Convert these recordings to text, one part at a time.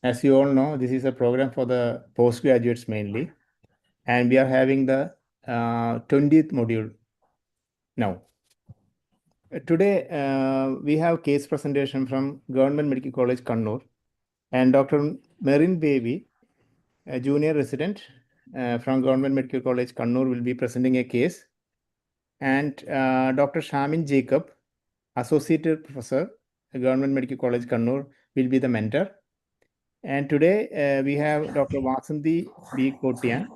As you all know, this is a program for the postgraduates mainly, and we are having the 20th module now. Today, we have case presentation from Government Medical College, Kannur, and Dr. Merin Baby, a junior resident from Government Medical College, Kannur, will be presenting a case. And Dr. Shamin Jacob, Associate Professor, Government Medical College, Kannur, will be the mentor. And today we have Dr. Vasanthi B. Kotian,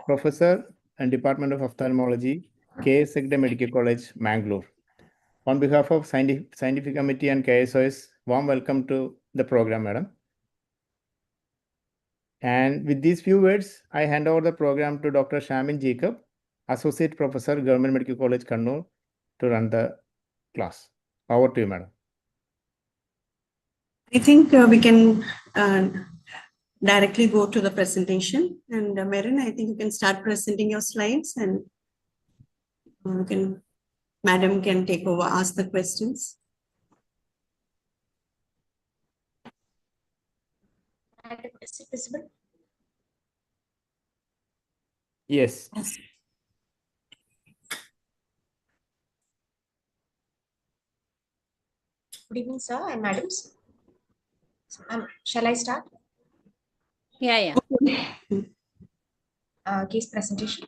Professor and Department of Ophthalmology, KSOS Medical College, Mangalore. On behalf of Scientific Committee and KSOS, warm welcome to the program, madam. And with these few words, I hand over the program to Dr. Shamin Jacob, Associate Professor, Government Medical College, Kannur, to run the class. Over to you, madam. I think we can directly go to the presentation. And Merin, I think you can start presenting your slides, and Madam can take over, ask the questions. Is it visible? Yes. Good evening, sir and madams. Shall I start? Yeah. Case presentation.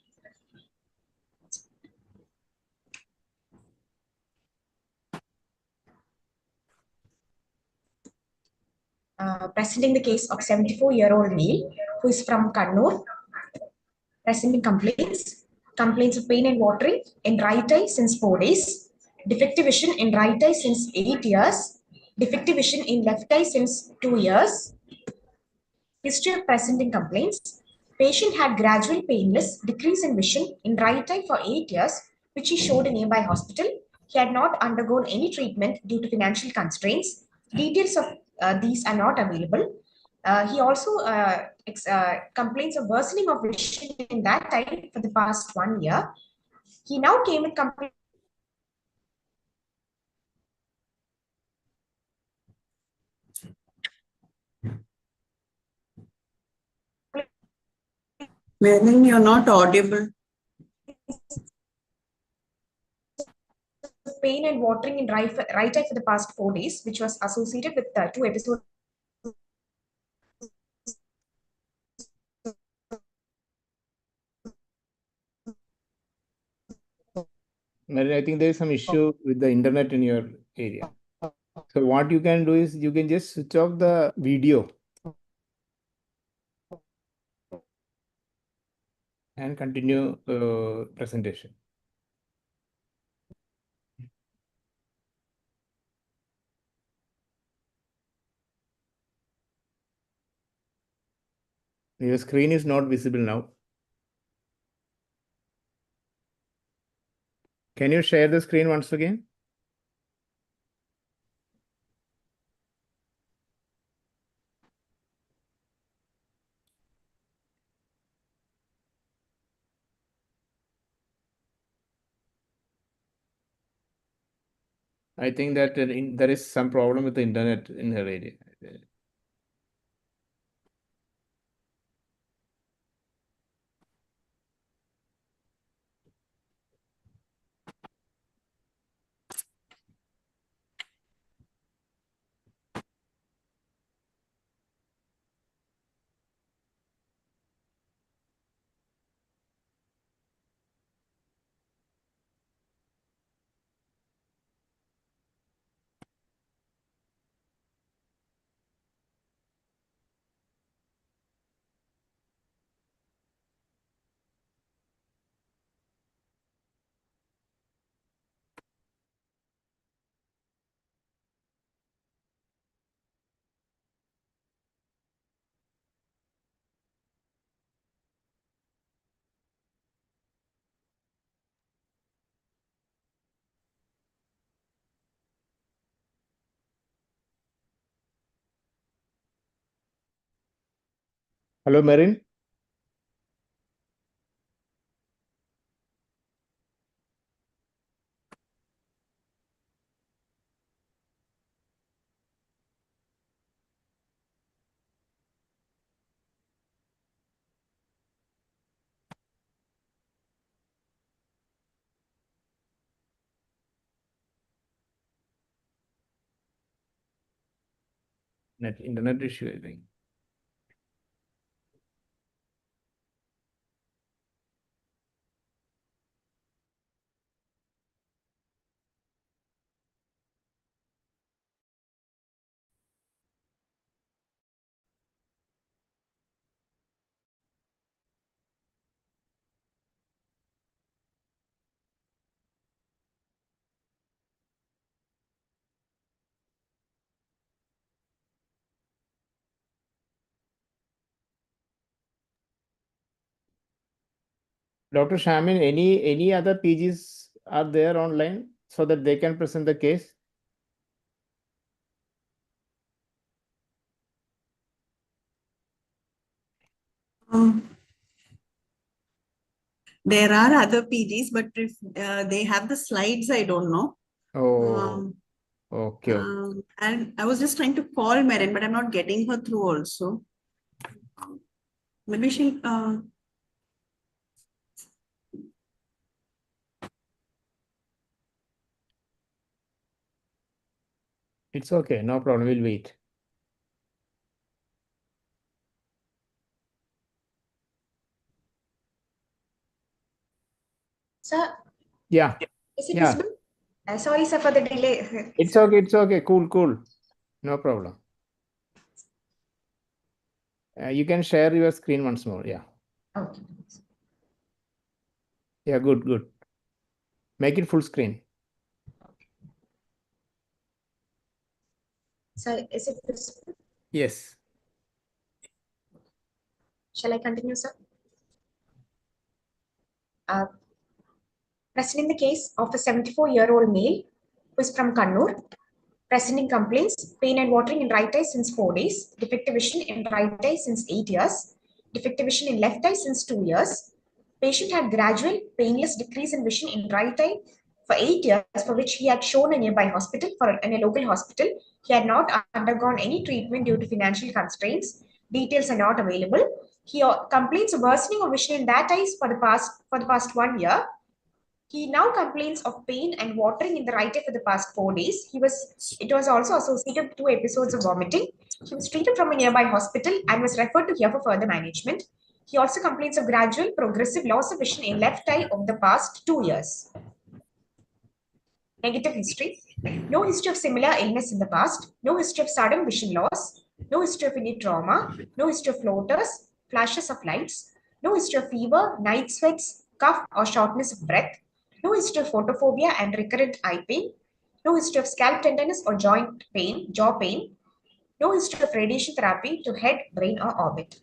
Presenting the case of 74-year-old male who is from Kannur, presenting complaints of pain and watering in right eye since 4 days, defective vision in right eye since 8 years, defective vision in left eye since 2 years. History of presenting complaints. Patient had gradual painless decrease in vision in right eye for 8 years, which he showed in nearby hospital. He had not undergone any treatment due to financial constraints. Details of these are not available. He also complains of worsening of vision in that time for the past 1 year. He now came with complaints. Merin, you're not audible. Pain and watering in right eye for the past 4 days, which was associated with 2 episodes. Merin, I think there is some issue with the internet in your area. So what you can do is you can just switch off the video and continue presentation. Your screen is not visible now. Can you share the screen once again? I think that there is some problem with the internet in her area. Hello, Merin. internet issue, I think. Dr. Shamin, any other PGs are there online so that they can present the case? There are other PGs, but if they have the slides, I don't know. Oh, okay. And I was just trying to call Merin, but I'm not getting her through also. Maybe she. It's okay, no problem. We'll wait. Sir, Yeah, is it yeah. visible? Sorry, sir, for the delay. It's okay. It's okay. Cool. No problem. You can share your screen once more. Yeah. Okay. Yeah, good. Make it full screen. Sir, is it visible? Yes. Shall I continue, sir? Presenting the case of a 74-year-old male who is from Kannur, presenting complaints, pain and watering in right eye since 4 days, defective vision in right eye since 8 years, defective vision in left eye since 2 years. Patient had gradual, painless decrease in vision in right eye for 8 years, for which he had shown a nearby hospital, in a local hospital. He had not undergone any treatment due to financial constraints. Details are not available. He complains of worsening of vision in that eye for the past 1 year. He now complains of pain and watering in the right eye for the past 4 days. It was also associated with 2 episodes of vomiting. He was treated from a nearby hospital and was referred to here for further management. He also complains of gradual, progressive loss of vision in left eye over the past 2 years. Negative history. No history of similar illness in the past. No history of sudden vision loss. No history of any trauma. No history of floaters, flashes of lights. No history of fever, night sweats, cough, or shortness of breath. No history of photophobia and recurrent eye pain. No history of scalp tenderness or joint pain, jaw pain. No history of radiation therapy to head, brain, or orbit.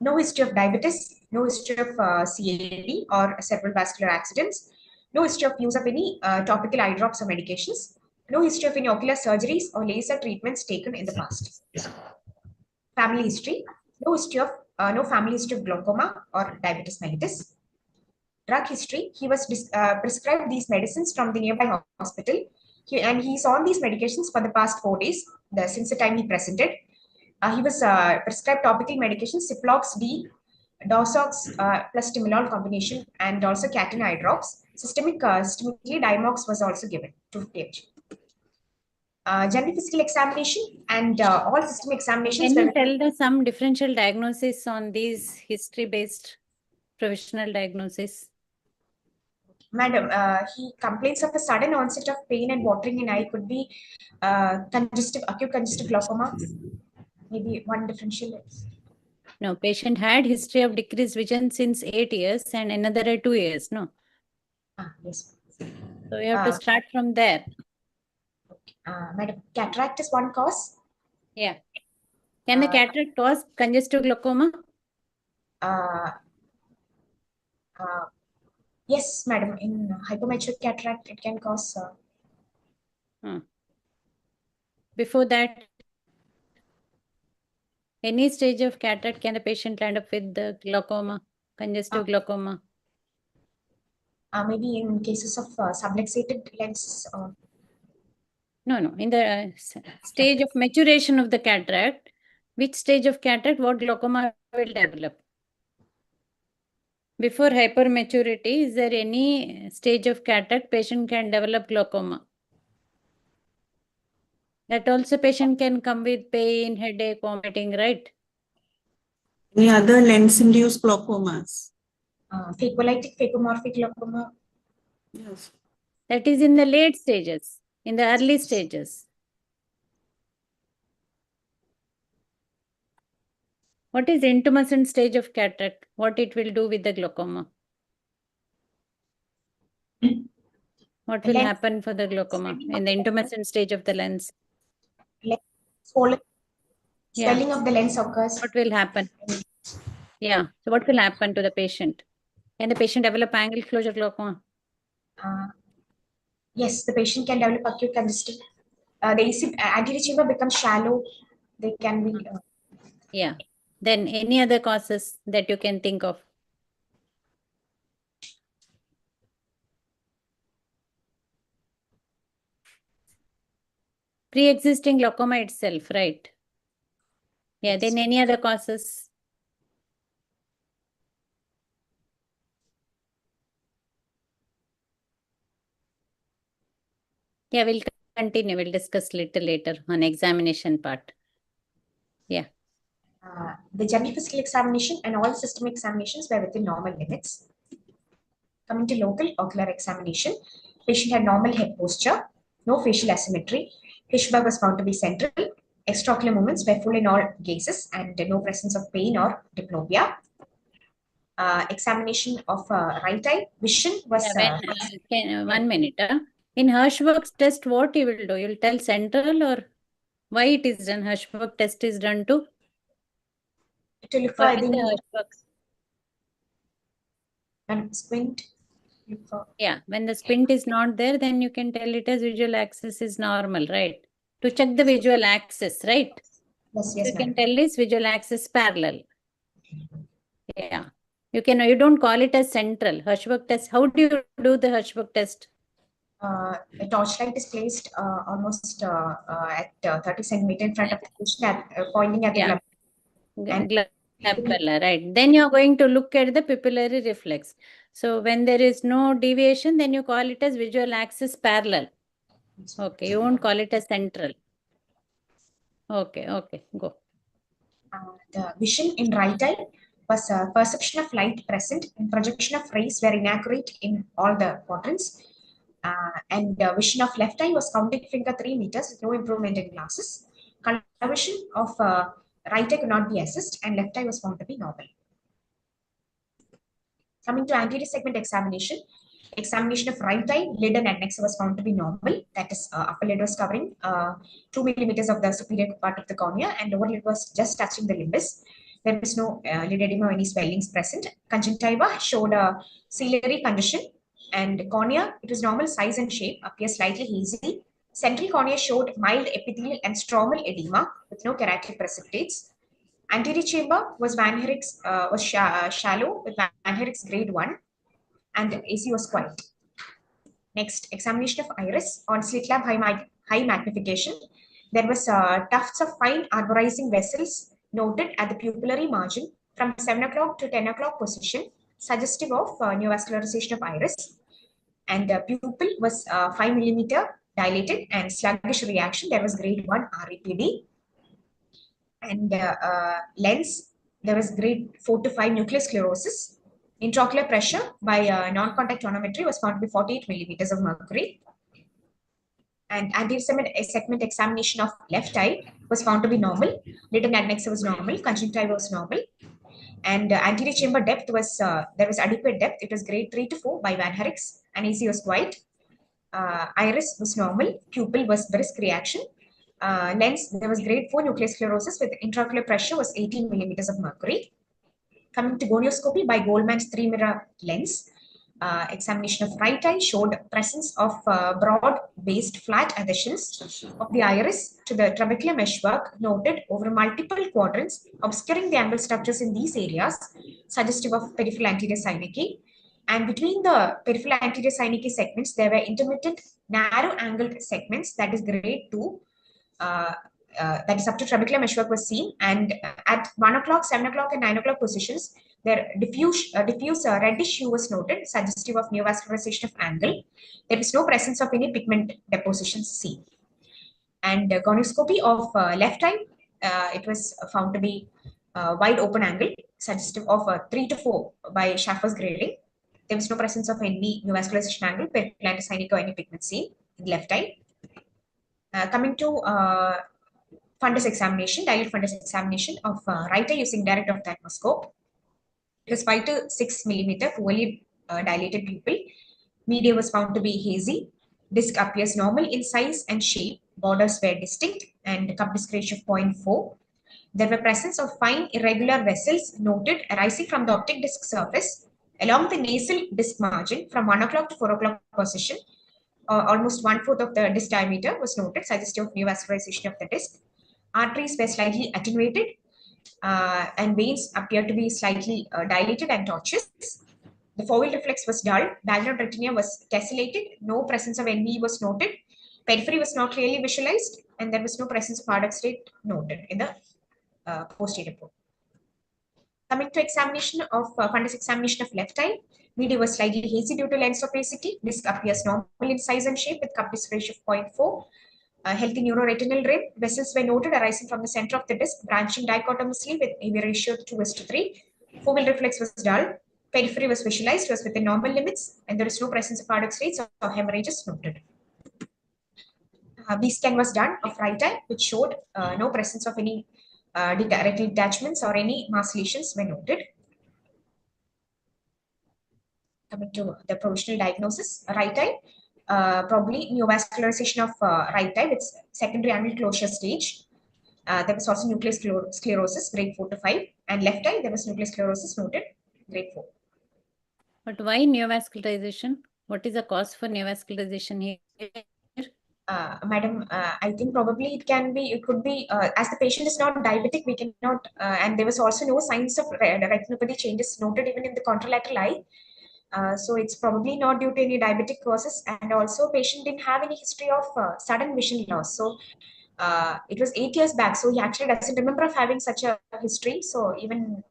No history of diabetes, no history of CAD or cerebral vascular accidents, no history of use of any topical eye drops or medications, no history of any ocular surgeries or laser treatments taken in the past. Family history, no family history of glaucoma or diabetes mellitus. Drug history, he was prescribed these medicines from the nearby hospital, and he's on these medications for the past 4 days, since the time he presented. He was prescribed topical medication, Ciplox D, Dosox plus Timolol combination, and also Catin eye drops. Systemically, Diamox was also given, 250 mg. General physical examination and all system examinations. Can you tell some differential diagnosis on these history-based provisional diagnosis? Madam, he complains of a sudden onset of pain and watering in eye. Could be acute congestive glaucoma. Maybe one differential. No, patient had history of decreased vision since 8 years and another 2 years, no? Yes. So you have to start from there. Madam, cataract is one cause. Yeah. Can the cataract cause congestive glaucoma? Yes, madam. In hypometric cataract, it can cause. Before that, any stage of cataract, can the patient end up with the glaucoma, congestive glaucoma? Maybe in cases of subluxated lenses. No. In the stage of maturation of the cataract, which stage of cataract, what glaucoma will develop? Before hypermaturity, is there any stage of cataract patient can develop glaucoma? That also patient can come with pain, headache, vomiting, right? Any other lens-induced glaucomas? Phacolytic, phacomorphic glaucoma. Yes. That is in the late stages, in the early stages. What is intumescent stage of cataract? What it will do with the glaucoma? What will Lens happen for the glaucoma in the intumescent stage of the lens? swollen, Yeah. swelling of the lens occurs. What will happen? Yeah. So what will happen to the patient? Can the patient develop angle closure glaucoma? Yes, the patient can develop acute congestion. The anterior chamber becomes shallow. They can be. Yeah. Then any other causes that you can think of? Pre-existing glaucoma itself, right? Yeah. Then any other causes? Yeah, we'll continue. We'll discuss little later on examination part. Yeah. The general physical examination and all system examinations were within normal limits. Coming to local ocular examination, patient had normal head posture, no facial asymmetry. Hirschberg was found to be central. Extraocular movements were full in all gazes and no presence of pain or diplopia. Examination of right eye vision was. Yeah, when, 1 minute. In Hirschberg's test, what you will do? You will tell central or why it is done? Hirschberg test is done to? To look for, Why I think, the Hirschberg? and squint. Look for. Yeah, when the squint is not there, then you can tell it as visual axis is normal, right? To check the visual axis, right? Yes, So yes, you can ma'am. tell is visual axis parallel. Yeah. You don't call it as central. Hirschberg test. How do you do the Hirschberg test? A torchlight is placed almost at 30 centimeter in front of the patient, pointing at the Yeah. glove. Glabella, right. Then you're going to look at the pupillary reflex. So when there is no deviation, then you call it as visual axis parallel. Okay, you won't call it as central. Okay, go. The vision in right eye was perception of light present and projection of rays were inaccurate in all the quadrants. And vision of left eye was counting finger 3 meters with no improvement in glasses. Color vision of right eye could not be assessed and left eye was found to be normal. Coming to anterior segment examination, examination of right eye, lid and adnexa was found to be normal. That is, upper lid was covering 2 millimeters of the superior part of the cornea and lower lid was just touching the limbus. There was no lid edema or any swellings present. Conjunctiva showed a ciliary condition and cornea, it was normal size and shape, appears slightly hazy. Central cornea showed mild epithelial and stromal edema with no keratic precipitates. Anterior chamber was Van Herrick's shallow with Van Herrick's grade 1 and AC was quiet. Next, examination of iris on slit lamp high magnification. There was tufts of fine arborizing vessels noted at the pupillary margin from 7 o'clock to 10 o'clock position, suggestive of neovascularization of iris. And the pupil was 5 millimeter dilated and sluggish reaction. There was grade 1 REPD. And lens, there was grade 4 to 5 nuclear sclerosis. Intraocular pressure by non-contact tonometry was found to be 48 millimeters of mercury. And anterior segment examination of left eye was found to be normal. Lid and adnexa was normal. Conjunctiva was normal. And anterior chamber depth was, there was adequate depth. It was grade 3 to 4 by Van Herrick's. And AC was quiet. Iris was normal. Pupil was brisk reaction. Lens, there was grade 4 nuclear sclerosis with intraocular pressure was 18 millimeters of mercury. Coming to gonioscopy by Goldman's 3-mirror lens, examination of right eye showed presence of broad-based flat adhesions of the iris to the trabecular meshwork noted over multiple quadrants, obscuring the angle structures in these areas, suggestive of peripheral anterior synecdoche. And between the peripheral anterior synecdoche segments, there were intermittent narrow-angled segments, that is grade 2, that is up to trabecular meshwork was seen, and at 1 o'clock, 7 o'clock, and 9 o'clock positions, there diffuse reddish hue was noted, suggestive of neovascularization of angle. There is no presence of any pigment depositions seen. And gonioscopy of left eye, it was found to be wide open angle, suggestive of 3 to 4 by Schaffer's grading. There was no presence of any neovascularization angle, periplantocystinic or any pigment seen in the left eye. Coming to fundus examination, dilate fundus examination of right eye using direct ophthalmoscope. It was 5 to 6 millimeter, poorly dilated pupil. Media was found to be hazy. Disc appears normal in size and shape. Borders were distinct and cup disc ratio of 0.4. There were presence of fine irregular vessels noted arising from the optic disc surface along the nasal disc margin from 1 o'clock to 4 o'clock position. Almost 1/4 of the disc diameter was noted, suggestive of neovascularization of the disc. Arteries were slightly attenuated and veins appeared to be slightly dilated and tortuous. The foveal reflex was dull. Background retina was tessellated. No presence of NVE was noted. Periphery was not clearly visualized, and there was no presence of Ardux state noted in the posterior pole. Coming to examination of fundus examination of left eye, media was slightly hazy due to lens opacity. Disc appears normal in size and shape with cup disc ratio of 0.4. Healthy neuroretinal rim. Vessels were noted arising from the center of the disc, branching dichotomously with AV ratio 2:3. Foveal reflex was dull. Periphery was visualized, was within normal limits, and there is no presence of Ardux rates or hemorrhages noted. B scan was done of right eye, which showed no presence of any retinal detachments or any mass lesions were noted. Coming to the provisional diagnosis, right eye, probably neovascularization of right eye with secondary angle closure stage. There was also nuclear sclerosis, grade 4 to 5, and left eye, there was nuclear sclerosis noted, grade 4. But why neovascularization? What is the cause for neovascularization here? Madam, I think probably it could be, as the patient is not diabetic, we cannot, and there was also no signs of retinopathy changes noted even in the contralateral eye. So it's probably not due to any diabetic causes, and also patient didn't have any history of sudden vision loss. So it was 8 years back, so he actually doesn't remember of having such a history. So even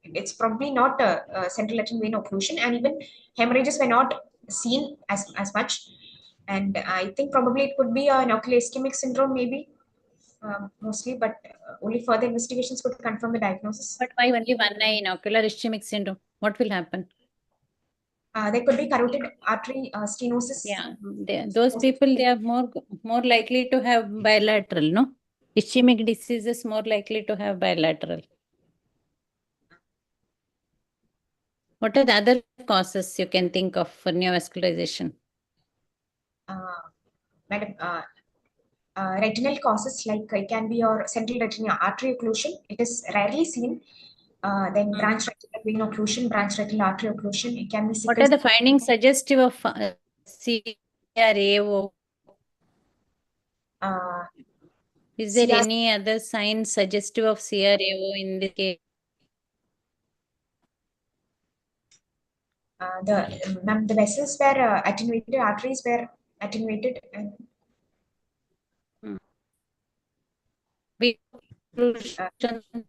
it's probably not a central retinal vein occlusion, and even hemorrhages were not seen as much. And I think probably it could be an ocular ischemic syndrome, maybe mostly, but only further investigations could confirm the diagnosis. But why only one eye in ocular ischemic syndrome? What will happen? There could be carotid artery stenosis. Yeah, those people, they are more likely to have bilateral, no? Ischemic diseases more likely to have bilateral. What are the other causes you can think of for neovascularization? Madam, retinal causes like it can be your central retinal artery occlusion. It is rarely seen. Then branch retinal vein occlusion, branch retinal artery occlusion. It can be. What are the findings suggestive of CRAO? Is there any other signs suggestive of CRAO in this case? The vessels were attenuated, arteries were attenuated, and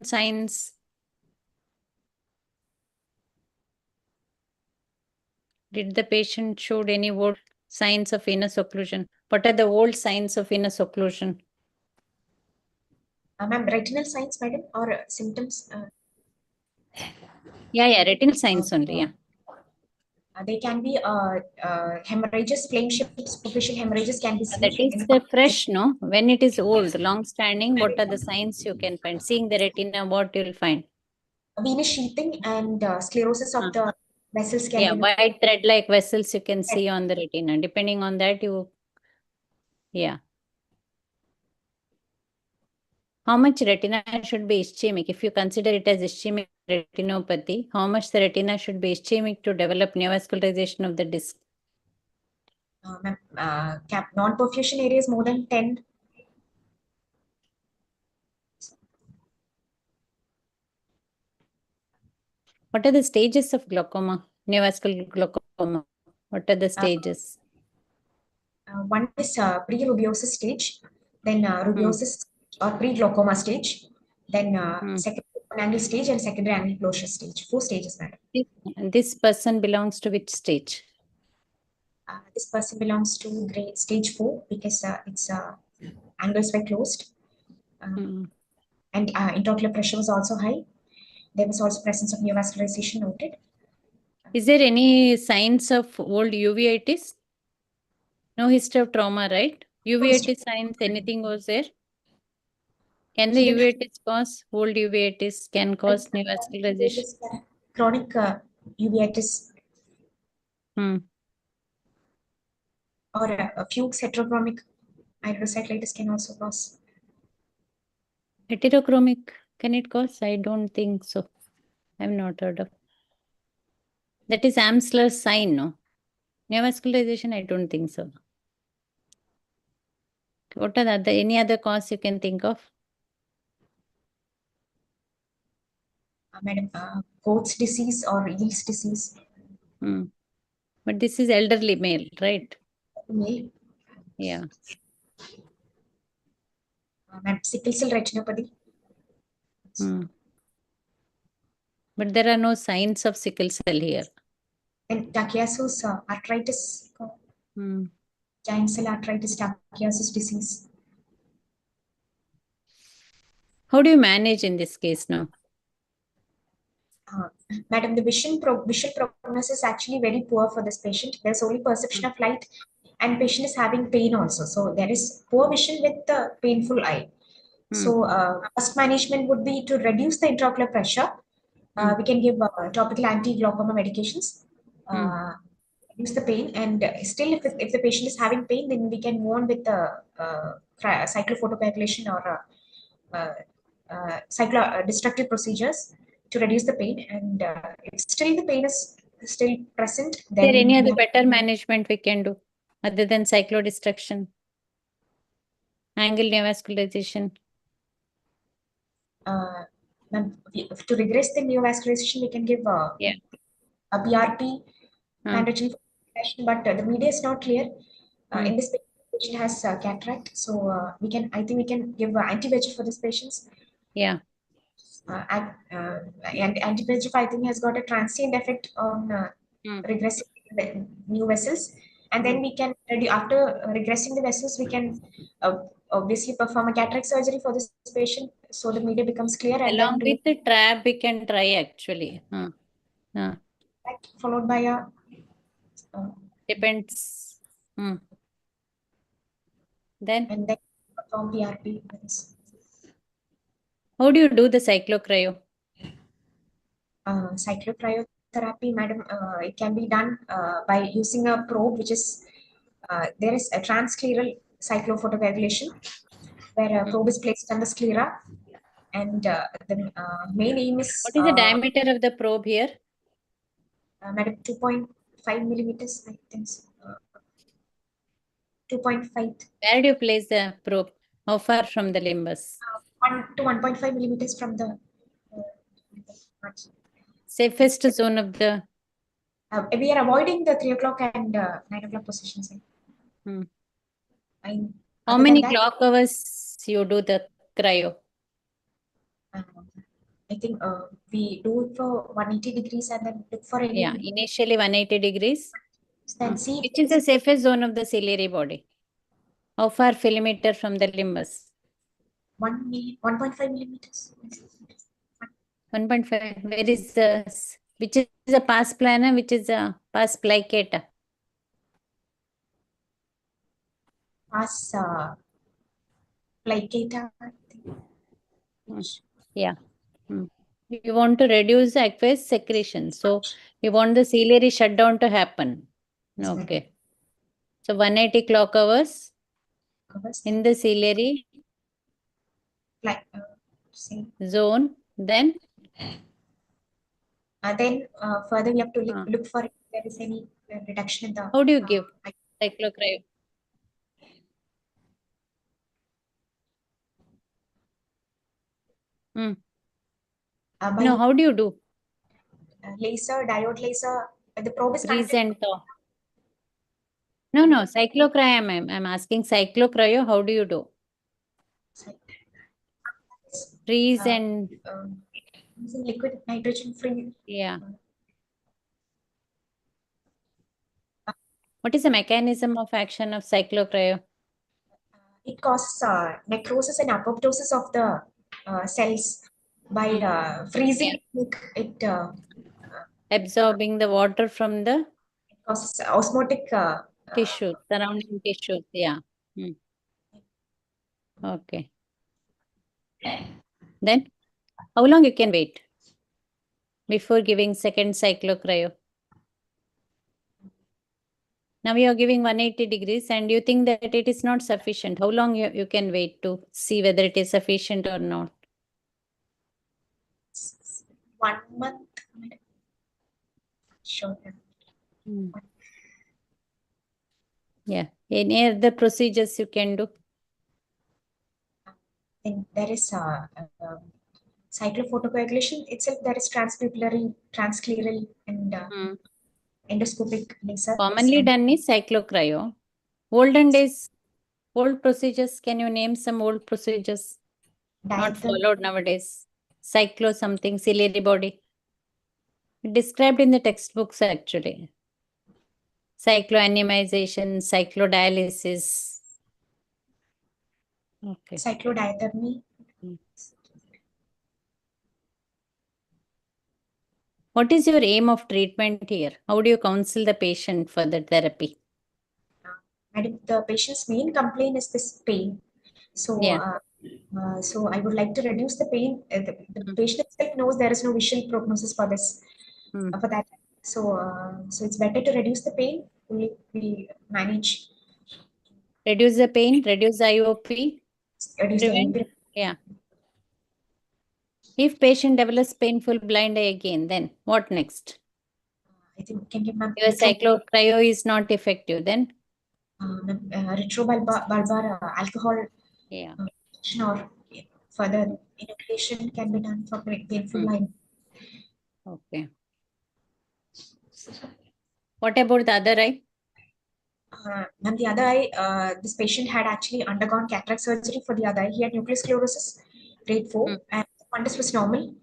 signs. Did the patient showed any old signs of venous occlusion? What are the old signs of venous occlusion? ma'am, retinal signs, madam, or symptoms? Yeah, retinal signs only, yeah. They can be hemorrhages, flame shaped superficial hemorrhages can be seen. That is fresh, no? When it is old, long standing, what are the signs you can find? Seeing the retina, what you will find? Venous sheathing and sclerosis of the vessels can be. White thread-like vessels you can see on the retina. Depending on that, How much retina should be ischemic? If you consider it as ischemic retinopathy, how much the retina should be ischemic to develop neovascularization of the disc? Non-perfusion area is more than 10. What are the stages of glaucoma, neovascular glaucoma? What are the stages? One is pre-rubeosis stage, then rubeosis or pre-glaucoma stage, then secondary angle stage and secondary angle closure stage. 4 stages, madam. This person belongs to which stage? This person belongs to stage 4 because it's angles were closed, and intraocular pressure was also high. There was also presence of neovascularization noted. Is there any signs of old uveitis? No history of trauma, right? Uveitis signs, anything was there? Can the uveitis cause, old uveitis can cause neovascularization? Chronic uveitis or a fuchs heterochromic hydrocyclitis can also cause. Heterochromic, can it cause? I don't think so. I have not heard of. That is Amsler's sign, no? Neovascularization, I don't think so. What are any other cause you can think of? Madam, Coats disease or Eels disease. But this is elderly male, right? Male. Yeah. Madam, sickle cell retinopathy. But there are no signs of sickle cell here. And KSOS arthritis. Giant cell arthritis, KSOS disease. How do you manage in this case now? Madam, the visual prognosis is actually very poor for this patient. There's only perception of light, and patient is having pain also. So there is poor vision with the painful eye. So first management would be to reduce the intraocular pressure. We can give topical anti-glaucoma medications, reduce the pain, and still if the patient is having pain, then we can move on with the cyclophotocoagulation or destructive procedures to reduce the pain. And if still the pain is still present, then is there any other better management we can do other than cyclodestruction, angle neovascularization? To regress the neovascularization, we can give a BRP, mandatory, but the media is not clear. In this patient has cataract, so I think we can give anti-VEGF for this patients. Yeah. And anti-VEGF, I think, has got a transient effect on regressing the new vessels, and then we can after regressing the vessels, we can obviously perform a cataract surgery for this patient, so the media becomes clear. And along then with the trap, we can try actually. Followed by a depends. Then and then perform PRP. How do you do the cyclocryo? Cyclocryotherapy, madam, it can be done by using a probe, which is there is a transscleral cyclophotocoagulation, where a probe is placed on the sclera, and the main aim is. What is the diameter of the probe here? Madam, 2.5 millimeters, I think. 2.5. Where do you place the probe? How far from the limbus? 1 to 1.5 millimeters from the safest zone of the. We are avoiding the 3 o'clock and 9 o'clock positions. How many clock hours you do the cryo? I think we do it for 180 degrees and then look for any. Yeah, initially 180 degrees. Then see which is the safest zone of the ciliary body? How far millimeter from the limbus? 1.5 millimeters. 1.5. Where is the, which is the pars plana, which is the pars plicata? Pars plicata. Yeah. You want to reduce the aqueous secretion. So you want the ciliary shutdown to happen. Okay. So 180 clock hours in the ciliary zone. Then further we have to look for if there is any reduction in the. How do you give cyclocryo? No, how do you do? Laser, diode laser. The probe is Recent. No, cyclocryo. I'm asking cyclocryo. How do you do? Recent. Using liquid nitrogen free. Yeah. What is the mechanism of action of cyclocryo? It causes necrosis and apoptosis of the cells by freezing it. Absorbing the water from the Causes osmotic tissue, surrounding tissues. Yeah. Okay. Then how long you can wait before giving second cyclocryo? Now you are giving 180 degrees and you think that it is not sufficient. How long you can wait to see whether it is sufficient or not? 1 month. Sure. Yeah. Any other procedures you can do? Then there is cyclophotocoagulation itself. There is transpupillary, transcleral, and endoscopic lasers. Commonly done is cyclocryo. Olden days, old procedures. Can you name some old procedures? Not followed nowadays. Cyclo something, ciliary body. Described in the textbooks actually. Cycloanimization, cyclodialysis. Okay. Cyclodiathermy. What is your aim of treatment here? How do you counsel the patient for the therapy? Madam, the patient's main complaint is this pain. So, Yeah. so I would like to reduce the pain. The patient itself knows there is no visual prognosis for this, for that. So, so it's better to reduce the pain. We manage. Reduce the pain, reduce the IOP. Reduce Prevent. the Yeah. If patient develops painful blind eye again, then what next? I think can give ma'am. Your cyclocryo is not effective, then? Retrobulbar alcohol. Yeah. Or further inoculation can be done for painful blind. Okay. What about the other eye? And the other eye, this patient had actually undergone cataract surgery for the other eye. He had nuclear sclerosis, grade 4, and the fundus was normal.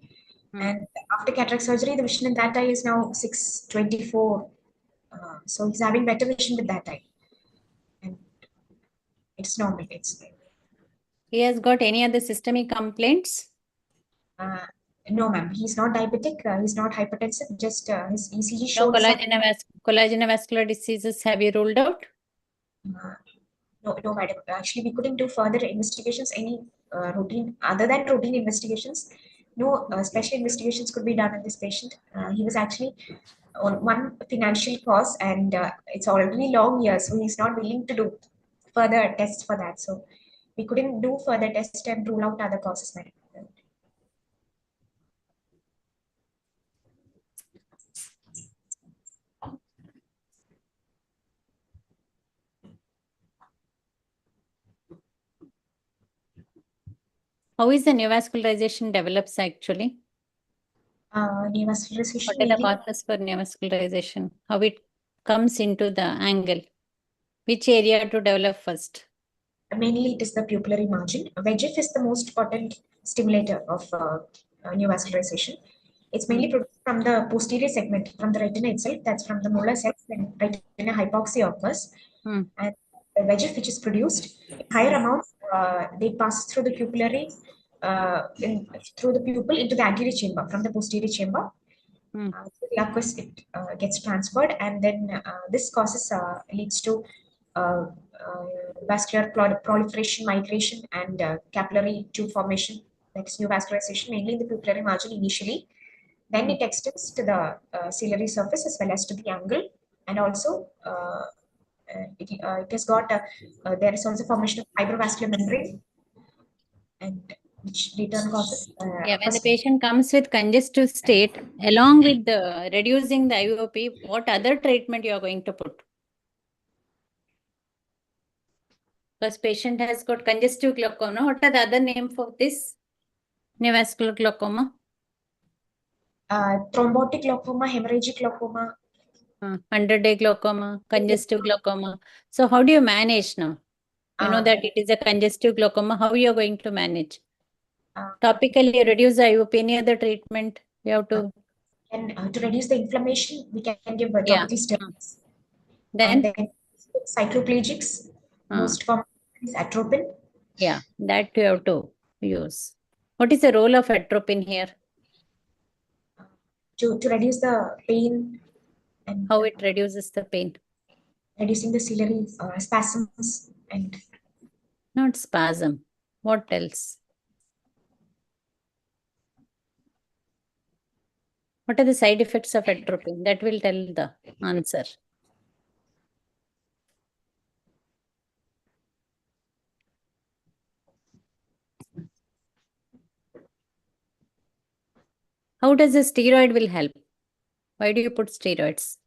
And after cataract surgery, the vision in that eye is now 6/24. So he's having better vision with that eye. And it's normal. He has got any other systemic complaints? No, ma'am. He's not diabetic. He's not hypertensive. Just his ECG No showed some. collagenovascular diseases have you ruled out? No, madam. Actually, we couldn't do further investigations, any routine, other than routine investigations. No special investigations could be done on this patient. He was actually on one financial cause, and it's already long years, so he's not willing to do further tests for that. So we couldn't do further tests and rule out other causes, madam. How is the neovascularization develops actually? Neovascularization. What are the causes for neovascularization? How it comes into the angle? Which area to develop first? Mainly, it is the pupillary margin. VEGF is the most potent stimulator of neovascularization. It's mainly produced from the posterior segment, from the retina itself. That's from the molar cells when retina hypoxia occurs. And the VEGF, which is produced in higher amounts, they pass through the pupillary, through the pupil into the anterior chamber from the posterior chamber. To the aqueous, it gets transferred, and then this causes leads to vascular proliferation, migration, and capillary tube formation. That's neovascularization, mainly in the pupillary margin initially. Then it extends to the ciliary surface as well as to the angle, and also it has got there is also formation of fibrovascular membrane, and which return causes. Yeah, when the patient comes with congestive state, along with the reducing the IOP, what other treatment you are going to put? Because patient has got congestive glaucoma. What are the other name for this neovascular glaucoma? Thrombotic glaucoma, hemorrhagic glaucoma. 100-day glaucoma, congestive glaucoma. So how do you manage now? You know that it is a congestive glaucoma. How you are going to manage? Topically reduce the IOP. Any other treatment you have to? And to reduce the inflammation, we can give topical steroids. Then cycloplegics, most common Is atropine. Yeah, that you have to use. What is the role of atropine here? To reduce the pain and How it reduces the pain? reducing the ciliary spasms and Not spasm. What else? What are the side effects of atropine? That will tell the answer. How does a steroid will help? Why do you put steroids?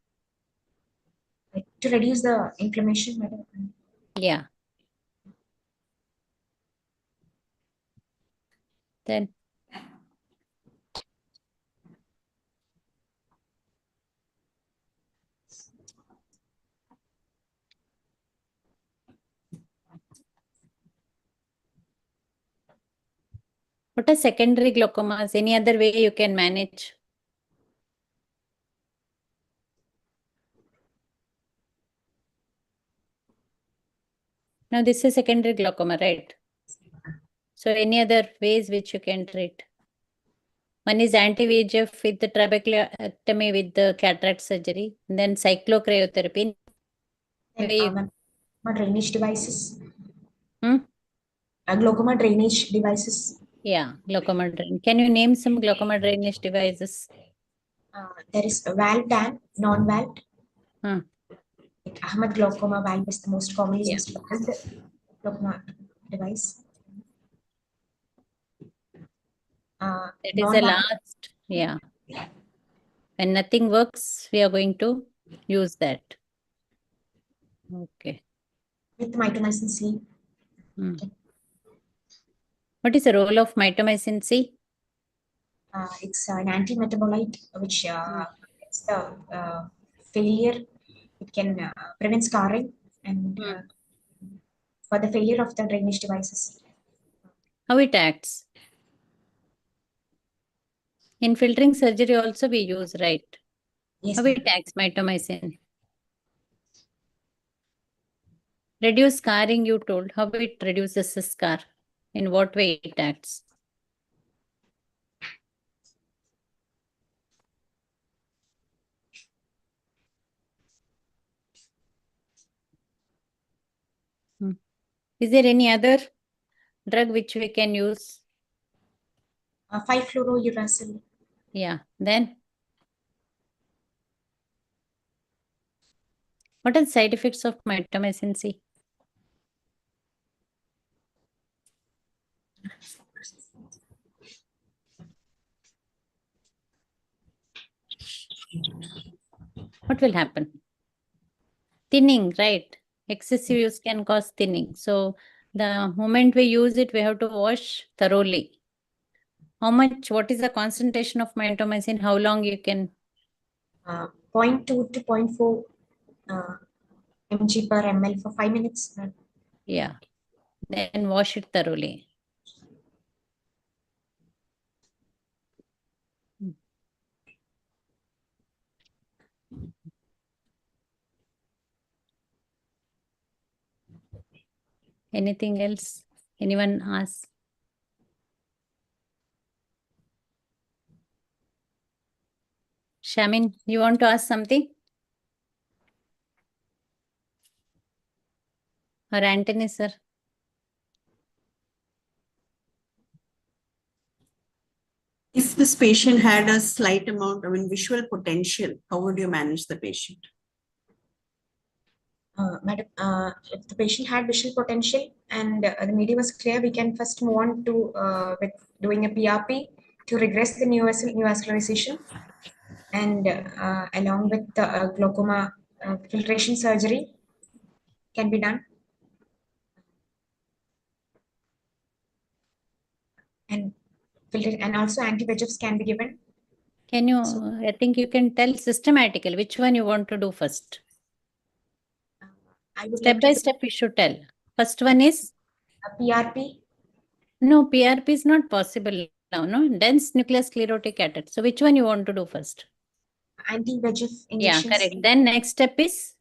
to reduce the inflammation. Madam. Yeah. Then what are secondary glaucomas? Any other way you can manage? Now this is secondary glaucoma, right? So any other ways which you can treat? One is anti-VEGF with the trabeculectomy with the cataract surgery, and then cyclocryotherapy. Then Way- glaucoma drainage devices. Hmm? Glaucoma drainage devices. Yeah, glaucoma drain. Can you name some glaucoma drainage devices? There is a valved and non-valved. Hmm. Like Ahmed glaucoma valve is the most commonly Yeah. used valved glaucoma device. That is the Non-valved last. Yeah. When nothing works, we are going to use that. Okay. with mitomycin C. Hmm. What is the role of mitomycin C? It's an anti-metabolite which it's the failure. It can prevent scarring and for the failure of the drainage devices. How it acts? In filtering surgery also we use, right? Yes, How ma'am. it acts, mitomycin? Reduce scarring, you told. How it reduces the scar? In what way it acts? Is there any other drug which we can use? 5-fluorouracil. Yeah. Then what are the side effects of mitomycin C? What will happen? Thinning, right? Excessive use can cause thinning. So the moment we use it, we have to wash thoroughly. How much? What is the concentration of mitomycin? How long you can? 0.2 to 0.4 mg per ml for 5 minutes. Yeah. Then wash it thoroughly. Anything else? Anyone ask? Shamin, you want to ask something? Or Anthony, sir? If this patient had a slight amount of visual potential, how would you manage the patient? Madam, if the patient had visual potential and the media was clear, we can first move on to with doing a PRP to regress the neovascularization, and along with the glaucoma filtration surgery can be done. And filter and also anti-VEGFs can be given. Can you, I think you can tell systematically which one you want to do first. I would Step like by to step, we should tell. First one is? PRP. No, PRP is not possible now, no? Dense nuclear sclerotic attack. So which one you want to do first? Anti-VEGF Yeah, injections. correct. Then next step is?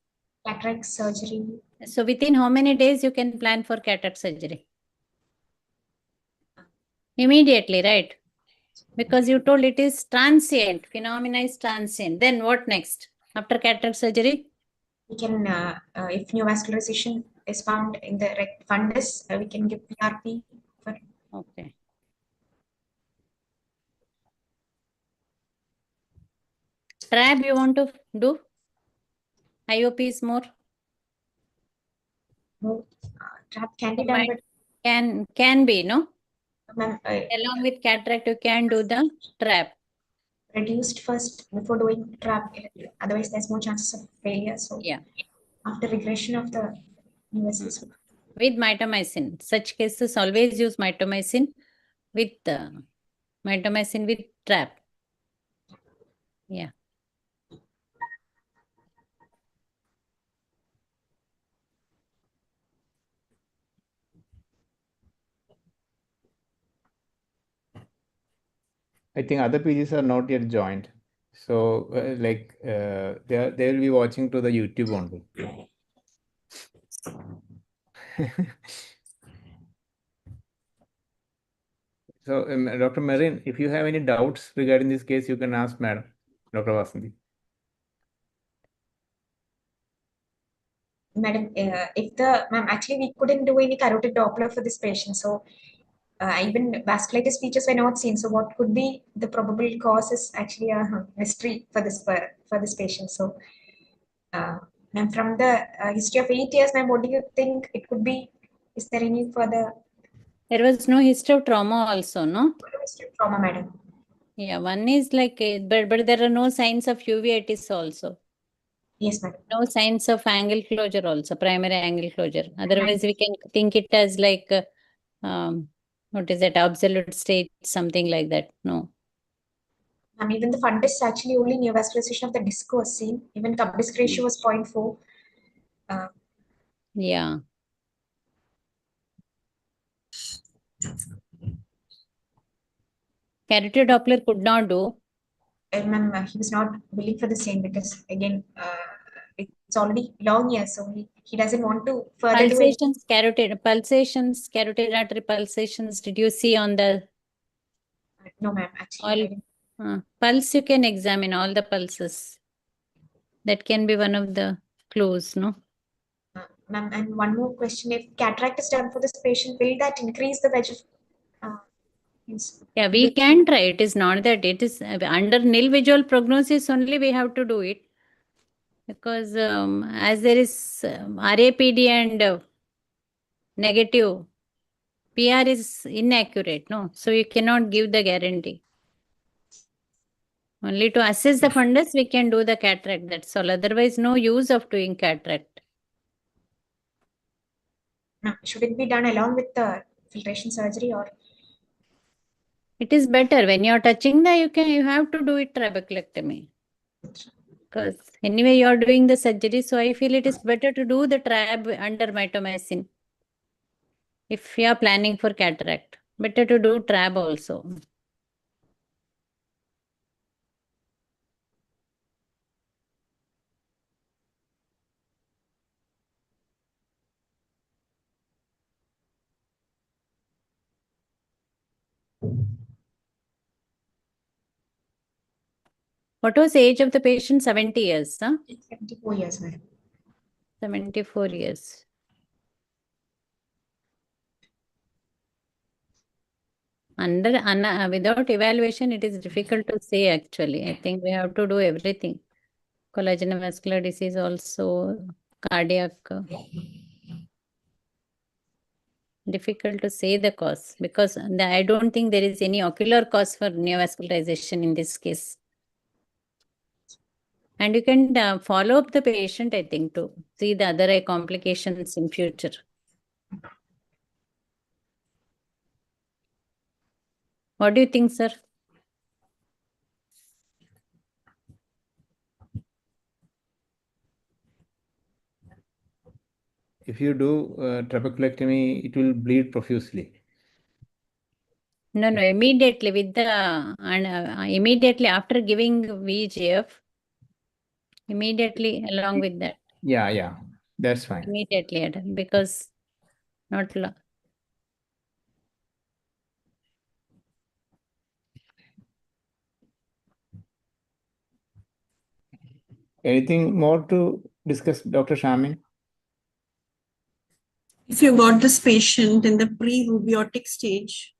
Cataract surgery. So within how many days you can plan for cataract surgery? Immediately, right? Because you told it is transient, phenomena is transient. Then what next? After cataract surgery? We can, if neovascularization is found in the fundus, we can give PRP for. Okay. Trab you want to do? IOP is more? No, trap can be done, but Can be, no? ma'am, Along with cataract, you can do the trap. reduced first before doing trap. Otherwise, there's more chances of failure. So Yeah. after regression of the USS. With mitomycin. Such cases always use mitomycin with trap. Yeah. I think other pages are not yet joined. So they will be watching to the YouTube only. So Dr. Marin, if you have any doubts regarding this case, you can ask Madam, Dr. Vasanthi. Madam, ma'am, actually we couldn't do any carotid Doppler for this patient. So even vasculitis features were not seen. So what could be the probable cause is actually a mystery for this patient. So, ma'am, from the history of 8 years, ma'am, what do you think it could be? Is there any further? There was no history of trauma also, no? History of trauma, madam. Yeah, one is like, but there are no signs of uveitis also. Yes, madam. No signs of angle closure also, primary angle closure. Otherwise, we can think it as like, what is that, absolute state, something like that. No. Even the fundus actually only neovascularization of the disc was seen. Even cup disc ratio was 0.4. Yeah. Carotid Doppler could not do. Ma'am, he was not willing for the same because again, it's already long years, so he doesn't want to further do it. Carotid artery pulsations, did you see on the? No, ma'am, actually. Pulse you can examine all the pulses. That can be one of the clues, no? Ma'am, and one more question: if cataract is done for this patient, will that increase the VEGF? Yeah, we can try. It is not that it is under nil visual prognosis only we have to do it. Because as there is RAPD and negative, PR is inaccurate, no? So you cannot give the guarantee. Only to assess the fundus, we can do the cataract, that's all. Otherwise, no use of doing cataract. No, should it be done along with the filtration surgery or? It is better when you are touching you have to do it trabeculectomy. Because anyway, you are doing the surgery, so I feel it is better to do the trab under mitomycin. If you are planning for cataract, better to do trab also. What was the age of the patient? 70 years, huh? 74 years, madam. 74 years. Without evaluation, it is difficult to say actually. I think we have to do everything. Collagen vascular disease also, cardiac. Difficult to say the cause because I don't think there is any ocular cause for neovascularization in this case. And you can follow up the patient, I think, to see the other eye complications in future. What do you think, sir? If you do trabeculectomy, it will bleed profusely. No, immediately with the immediately after giving VEGF, immediately along with that. Yeah, that's fine. Immediately add because not Anything more to discuss, Dr. Shamin? If you got this patient in the pre-rubiotic stage,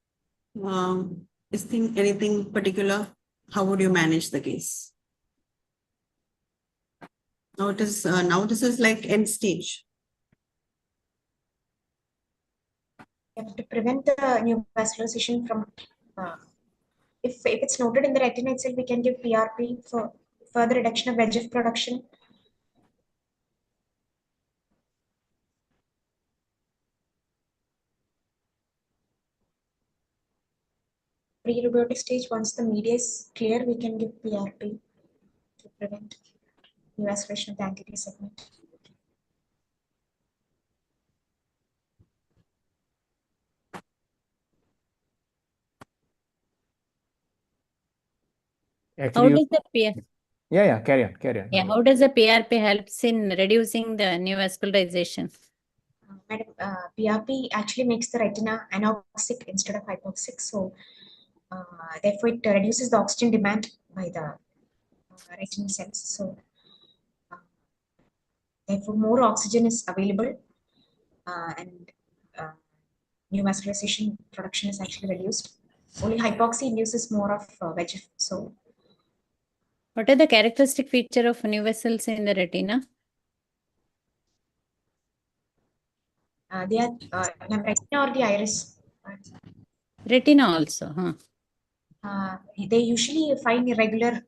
is there anything particular? How would you manage the case? Now this is like end stage. You have to prevent the neovascularization from, if it's noted in the retina itself, we can give PRP for further reduction of VEGF production. Pre-rubiotic stage, once the media is clear, we can give PRP to prevent neovascularization of the anterior segment. how Actually, does the PRP? yeah, carry on. Yeah, how does the PRP helps in reducing the neovascularization? Madam, PRP actually makes the retina anoxic instead of hypoxic. So, therefore, it reduces the oxygen demand by the retinal cells. So, therefore, more oxygen is available, and neovascularization production is actually reduced. Only hypoxia induces more of VEGF. So, What are the characteristic feature of new vessels in the retina? they are retina or the iris. Retina also, huh? They usually find irregular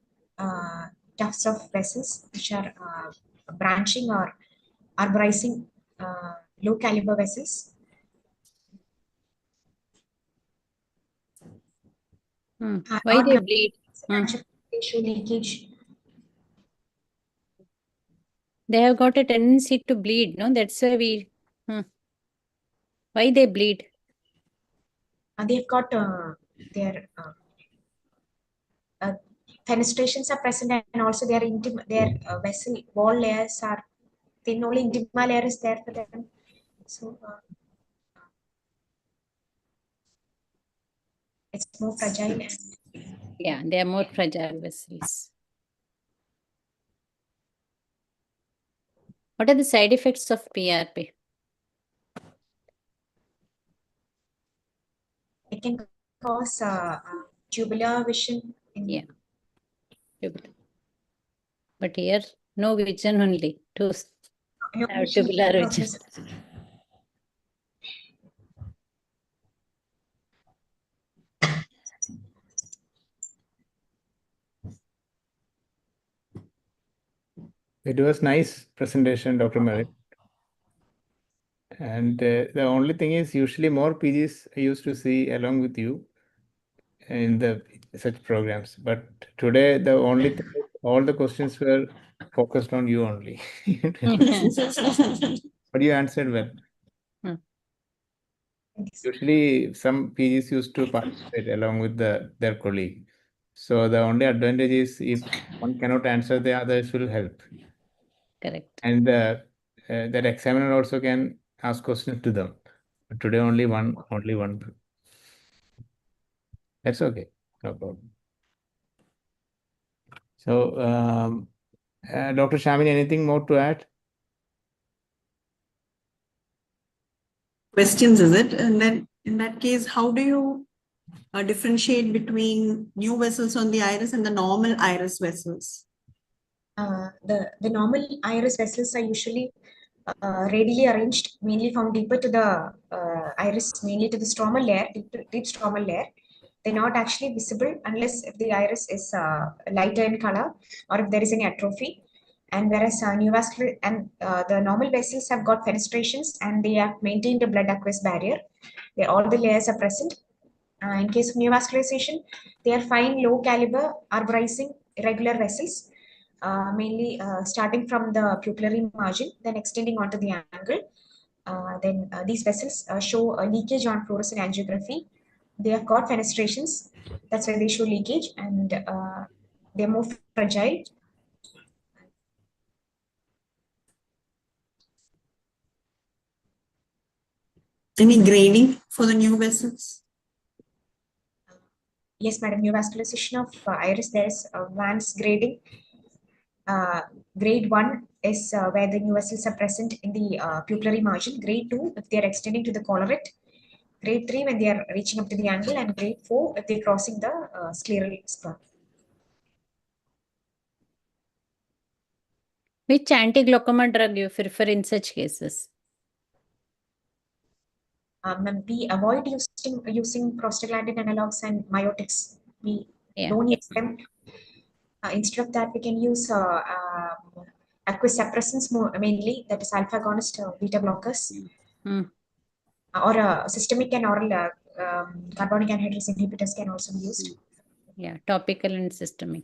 tufts of vessels which are branching or arborizing low caliber vessels. Why they bleed? They show leakage. They have got a tendency to bleed, no? That's why we. Why they bleed? They've got their fenestrations are present, and also their vessel wall layers are thin. Only intima layer is there for them. So it's more fragile. And Yeah, they are more fragile vessels. What are the side effects of PRP? it can cause tubular vision. Yeah. But here, no vision only. To have tubular vision. It was nice presentation, Dr. Merit. And the only thing is, usually more PGs I used to see along with you in the such programs. But today, the only thing is, all the questions were focused on you only. But you answered well. Usually, some PGs used to participate along with their colleague. So the only advantage is if one cannot answer, the others will help. Correct. And that examiner also can ask questions to them. But today only one. That's okay, no problem. So, Dr. Shamini, anything more to add? Questions, is it? And then in that case, how do you differentiate between new vessels on the iris and the normal iris vessels? The normal iris vessels are usually radially arranged, mainly found deeper to the iris, mainly to the stromal layer, deep stromal layer. They're not actually visible unless if the iris is lighter in color or if there is any atrophy. And whereas neovascular and the normal vessels have got fenestrations and they have maintained a blood aqueous barrier. All the layers are present. In case of neovascularization, they are fine, low caliber, arborizing, irregular vessels, mainly starting from the pupillary margin, then extending onto the angle. Then these vessels show a leakage on fluorescent angiography. They have got fenestrations, that's why they show leakage, and they're more fragile. Any grading for the new vessels? Yes, madam. Neovascularization of iris, there is advanced grading. Grade 1 is where the new vessels are present in the pupillary margin. Grade 2, if they are extending to the collarette. Grade 3, when they are reaching up to the angle. And grade 4, if they are crossing the scleral spur. Which anti-glaucoma drug you prefer in such cases? We avoid using prostaglandin analogs and myotics. We Yeah. don't use them. Instead of that, we can use aqueous suppressants mainly, that is alpha agonist beta blockers, Mm. or systemic and oral carbonic anhydrase inhibitors can also be used. Yeah, topical and systemic.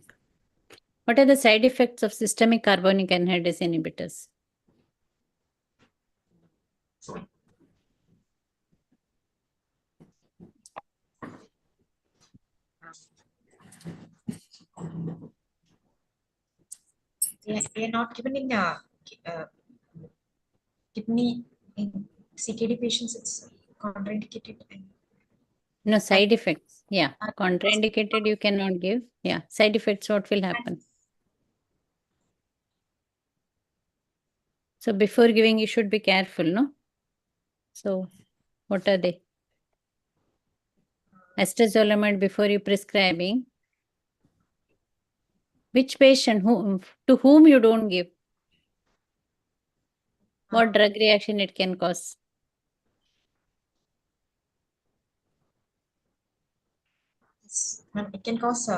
What are the side effects of systemic carbonic anhydrase inhibitors? They are not given in kidney in CKD patients. It's contraindicated. No, side effects. Yeah, contraindicated you cannot give. Yeah, side effects, what will happen? So before giving, you should be careful, no? So what are they? Acetazolamide before you prescribing. Which patient, to whom you don't give? What drug reaction it can cause? It can cause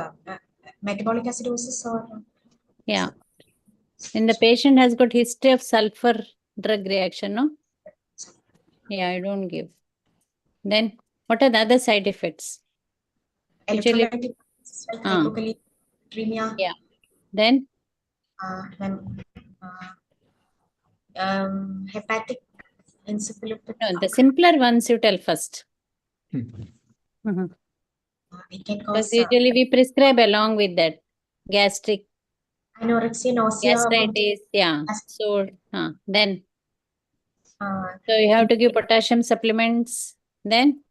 metabolic acidosis or Yeah. When the patient has got history of sulfur drug reaction, no? Yeah, I don't give. Then what are the other side effects? Usually, electrolytic like hypokalemia. yeah. Then Hepatic encephalopathy. no, the simpler ones you tell first. Hmm. It can Because cause usually we prescribe along with that gastric anorexia, nausea, gastritis. Yeah. So then uh, so you have to give potassium supplements. Then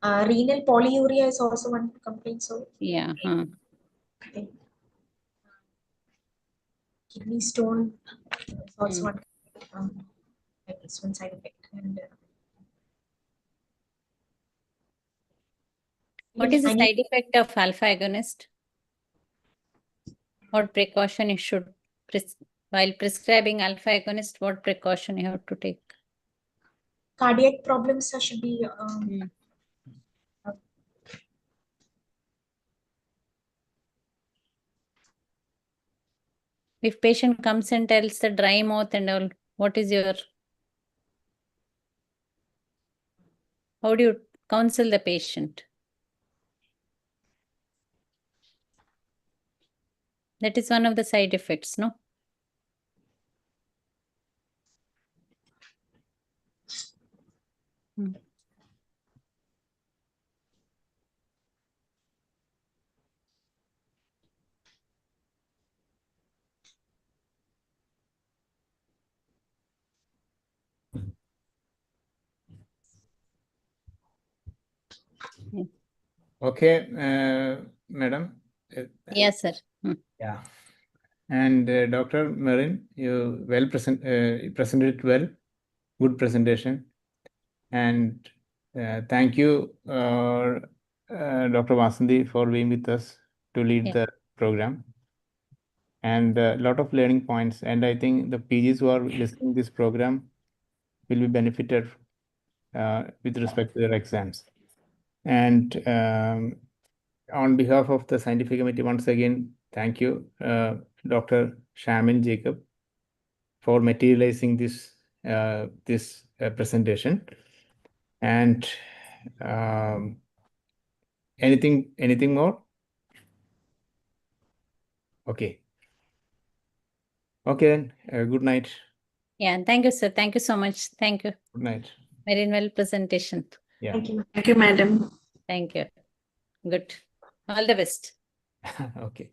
renal polyuria is also one complaint. So yeah. I think kidney stone is also one. It's one side effect. And What is the side effect of alpha agonist? What precaution you should while prescribing alpha agonist? What precaution you have to take? cardiac problems should be If patient comes and tells the dry mouth and all, what is your, how do you counsel the patient? That is one of the side effects, no? Okay, madam. Yes, sir. Yeah. And Dr. Marin, you presented it well. Good presentation. And thank you, Dr. Vasanthi, for being with us to lead the program. And a lot of learning points. And I think the PGs who are listening to this program will be benefited with respect to their exams. And on behalf of the scientific committee, once again, thank you, Dr. Shamin Jacob, for materializing this presentation. And anything more? Okay. Okay, then. Good night. Yeah, thank you, sir. Thank you so much. Thank you. Good night. Very well presentation. Yeah. Thank you. Thank you, madam. Thank you. Good. All the best. Okay.